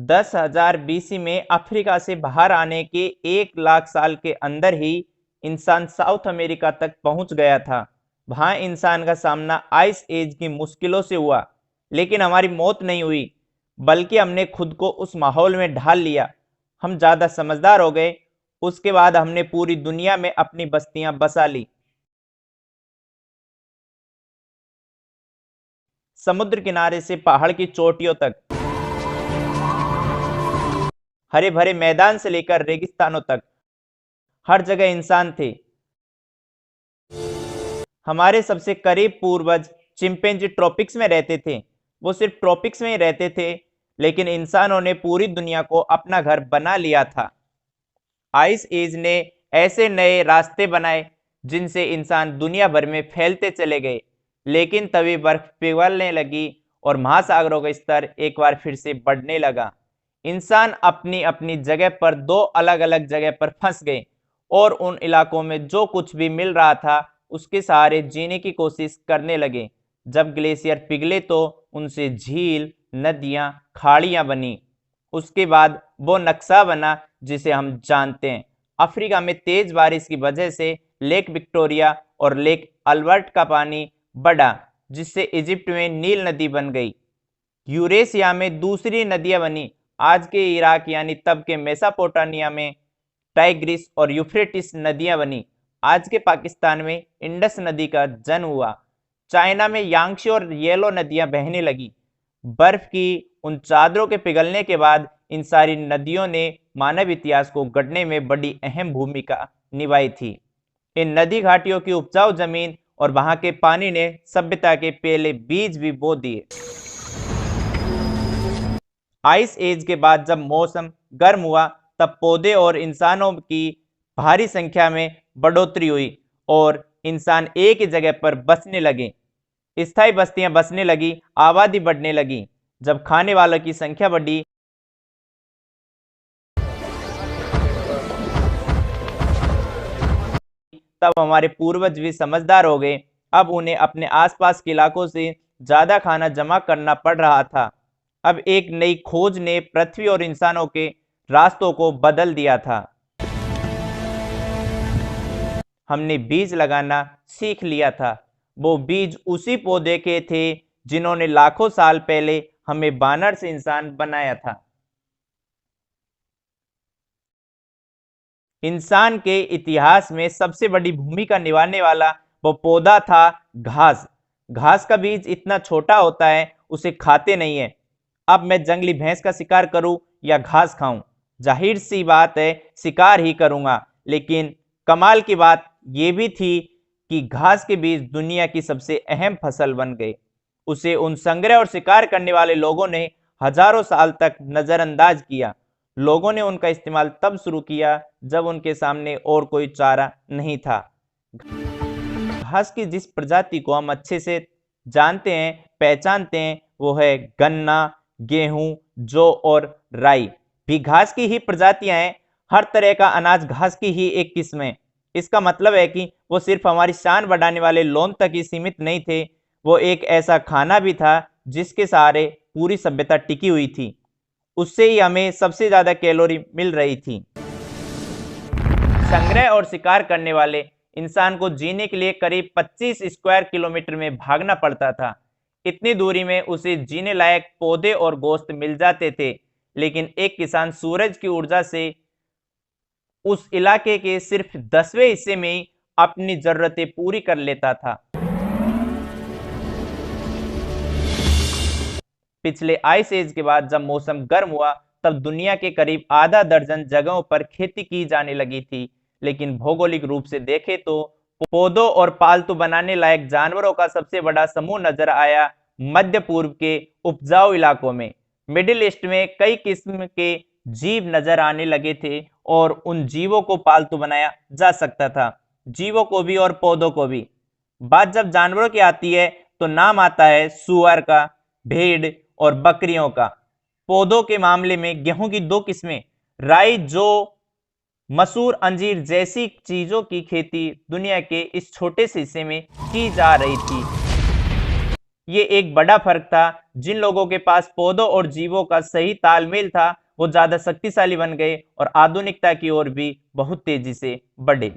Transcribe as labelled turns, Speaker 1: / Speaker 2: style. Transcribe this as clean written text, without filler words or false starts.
Speaker 1: 10,000 BC में Africa से बाहर आने के 1 लाख साल के अंदर ही इंसान साउथ अमेरिका तक पहुंच गया था। वहां इंसान का सामना आइस एज की मुश्किलों से हुआ, लेकिन हमारी मौत नहीं हुई, बल्कि हमने खुद को उस माहौल में ढाल लिया। हम ज्यादा समझदार हो गए। उसके बाद हमने पूरी दुनिया में अपनी बस्तियां बसा ली। समुद्र किनारे से पहाड़ की चोटियों तक, हरे भरे मैदान से लेकर रेगिस्तानों तक, हर जगह इंसान थे। हमारे सबसे करीब पूर्वज चिंपैंजी ट्रॉपिक्स में रहते थे। वो सिर्फ ट्रॉपिक्स में ही रहते थे, लेकिन इंसानों ने पूरी दुनिया को अपना घर बना लिया था। आइस एज ने ऐसे नए रास्ते बनाए जिनसे इंसान दुनिया भर में फैलते चले गए, लेकिन तभी बर्फ पिघलने लगी और महासागरों का स्तर एक बार फिर से बढ़ने लगा। इंसान अपनी अपनी जगह पर दो अलग अलग जगह पर फंस गए और उन इलाकों में जो कुछ भी मिल रहा था उसके सहारे जीने की कोशिश करने लगे। जब ग्लेशियर पिघले तो उनसे झील, नदियां, खाड़ियां बनी। उसके बाद वो नक्शा बना जिसे हम जानते हैं। अफ्रीका में तेज बारिश की वजह से लेक विक्टोरिया और लेक अल्बर्ट का पानी बढ़ा, जिससे इजिप्ट में नील नदी बन गई। यूरेशिया में दूसरी नदियां बनी। आज के इराक यानी तब के मेसोपोटामिया में टाइग्रिस और यूफ्रेटिस नदियां बनी। आज के पाकिस्तान में इंडस नदी का जन्म हुआ। चाइना में यांगशी और येलो नदियां बहने लगी। बर्फ की उन चादरों के पिघलने के बाद इन सारी नदियों ने मानव इतिहास को गढ़ने में बड़ी अहम भूमिका निभाई थी। इन नदी घाटियों की उपजाऊ जमीन और वहां के पानी ने सभ्यता के पहले बीज भी बो दिए। आइस एज के बाद जब मौसम गर्म हुआ, तब पौधे और इंसानों की भारी संख्या में बढ़ोतरी हुई और इंसान एक ही जगह पर बसने लगे। स्थायी बस्तियां बसने लगी, आबादी बढ़ने लगी। जब खाने वालों की संख्या बढ़ी, तब हमारे पूर्वज भी समझदार हो गए। अब उन्हें अपने आसपास के इलाकों से ज्यादा खाना जमा करना पड़ रहा था। अब एक नई खोज ने पृथ्वी और इंसानों के रास्तों को बदल दिया था। हमने बीज लगाना सीख लिया था। वो बीज उसी पौधे के थे जिन्होंने लाखों साल पहले हमें बानर से इंसान बनाया था। इंसान के इतिहास में सबसे बड़ी भूमिका निभाने वाला वो पौधा था घास। घास का बीज इतना छोटा होता है, उसे खाते नहीं है। अब मैं जंगली भैंस का शिकार करूं या घास खाऊं, जाहिर सी बात है शिकार ही करूंगा। लेकिन कमाल की बात यह भी थी कि घास के बीज दुनिया की सबसे अहम फसल बन गए। उसे उन संग्रह और शिकार करने वाले लोगों ने हजारों साल तक नजरअंदाज किया। लोगों ने उनका इस्तेमाल तब शुरू किया जब उनके सामने और कोई चारा नहीं था। घास की जिस प्रजाति को हम अच्छे से जानते हैं, पहचानते हैं, वो है गन्ना, गेहूं, जौ और राई भी घास की ही प्रजातियां हैं। हर तरह का अनाज घास की ही एक किस्म है। इसका मतलब है कि वो सिर्फ हमारी शान बढ़ाने वाले लोन तक ही सीमित नहीं थे, वो एक ऐसा खाना भी था जिसके सहारे पूरी सभ्यता टिकी हुई थी। उससे ही हमें सबसे ज्यादा कैलोरी मिल रही थी। संग्रह और शिकार करने वाले इंसान को जीने के लिए करीब 25 स्क्वायर किलोमीटर में भागना पड़ता था। इतनी दूरी में उसे जीने लायक पौधे और गोश्त मिल जाते थे, लेकिन एक किसान सूरज की ऊर्जा से उस इलाके के सिर्फ 10वें हिस्से में ही अपनी जरूरतें पूरी कर लेता था। पिछले आइस एज के बाद जब मौसम गर्म हुआ, तब दुनिया के करीब आधा दर्जन जगहों पर खेती की जाने लगी थी। लेकिन भौगोलिक रूप से देखें तो पौधों और पालतू बनाने लायक जानवरों का सबसे बड़ा समूह नजर आया मध्य पूर्व के उपजाऊ इलाकों में। मिडिल ईस्ट में कई किस्म के जीव नजर आने लगे थे और उन जीवों को पालतू बनाया जा सकता था, जीवों को भी और पौधों को भी। बात जब जानवरों की आती है तो नाम आता है सुअर का, भेड़ और बकरियों का। पौधों के मामले में गेहूं की दो किस्में, राई, जो मसूर, अंजीर जैसी चीजों की खेती दुनिया के इस छोटे से हिस्से में की जा रही थी। ये एक बड़ा फर्क था। जिन लोगों के पास पौधों और जीवों का सही तालमेल था वो ज्यादा शक्तिशाली बन गए और आधुनिकता की ओर भी बहुत तेजी से बढ़े।